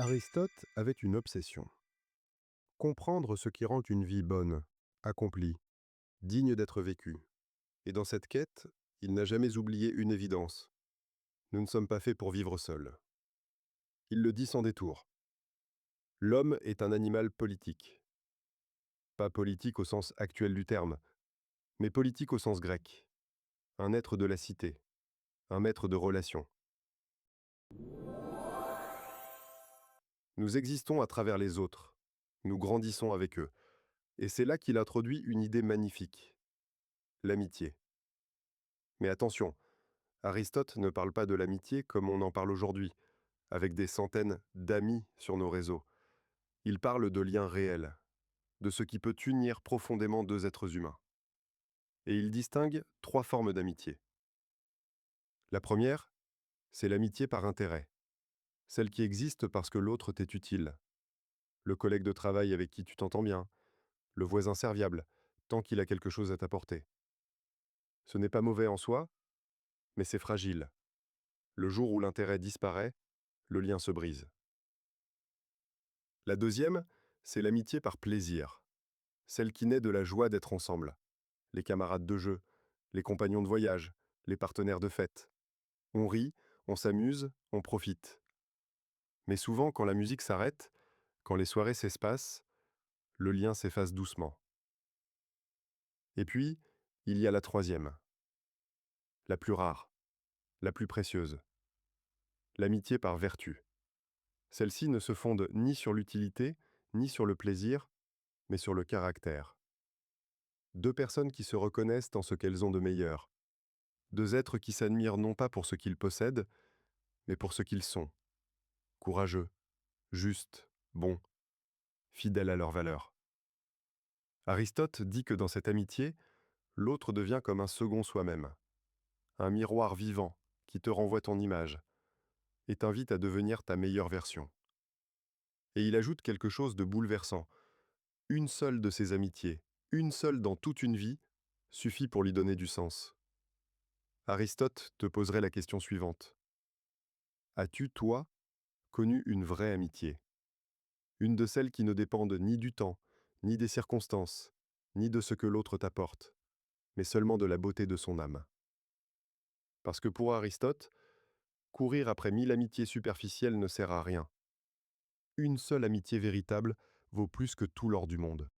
Aristote avait une obsession. Comprendre ce qui rend une vie bonne, accomplie, digne d'être vécue. Et dans cette quête, il n'a jamais oublié une évidence. Nous ne sommes pas faits pour vivre seuls. Il le dit sans détour. L'homme est un animal politique. Pas politique au sens actuel du terme, mais politique au sens grec. Un être de la cité, un maître de relations. Nous existons à travers les autres. Nous grandissons avec eux. Et c'est là qu'il introduit une idée magnifique. L'amitié. Mais attention, Aristote ne parle pas de l'amitié comme on en parle aujourd'hui, avec des centaines d'amis sur nos réseaux. Il parle de liens réels, de ce qui peut unir profondément deux êtres humains. Et il distingue trois formes d'amitié. La première, c'est l'amitié par intérêt, celle qui existe parce que l'autre t'est utile. Le collègue de travail avec qui tu t'entends bien, le voisin serviable, tant qu'il a quelque chose à t'apporter. Ce n'est pas mauvais en soi, mais c'est fragile. Le jour où l'intérêt disparaît, le lien se brise. La deuxième, c'est l'amitié par plaisir, celle qui naît de la joie d'être ensemble. Les camarades de jeu, les compagnons de voyage, les partenaires de fête. On rit, on s'amuse, on profite. Mais souvent, quand la musique s'arrête, quand les soirées s'espacent, le lien s'efface doucement. Et puis, il y a la troisième, la plus rare, la plus précieuse. L'amitié par vertu. Celle-ci ne se fonde ni sur l'utilité, ni sur le plaisir, mais sur le caractère. Deux personnes qui se reconnaissent en ce qu'elles ont de meilleur. Deux êtres qui s'admirent non pas pour ce qu'ils possèdent, mais pour ce qu'ils sont. Courageux, justes, bons, fidèles à leurs valeurs. Aristote dit que dans cette amitié, l'autre devient comme un second soi-même, un miroir vivant qui te renvoie ton image et t'invite à devenir ta meilleure version. Et il ajoute quelque chose de bouleversant. Une seule de ces amitiés, une seule dans toute une vie, suffit pour lui donner du sens. Aristote te poserait la question suivante. As-tu, toi, connu une vraie amitié? Une de celles qui ne dépendent ni du temps, ni des circonstances, ni de ce que l'autre t'apporte, mais seulement de la beauté de son âme. Parce que pour Aristote, courir après 1000 amitiés superficielles ne sert à rien. Une seule amitié véritable vaut plus que tout l'or du monde.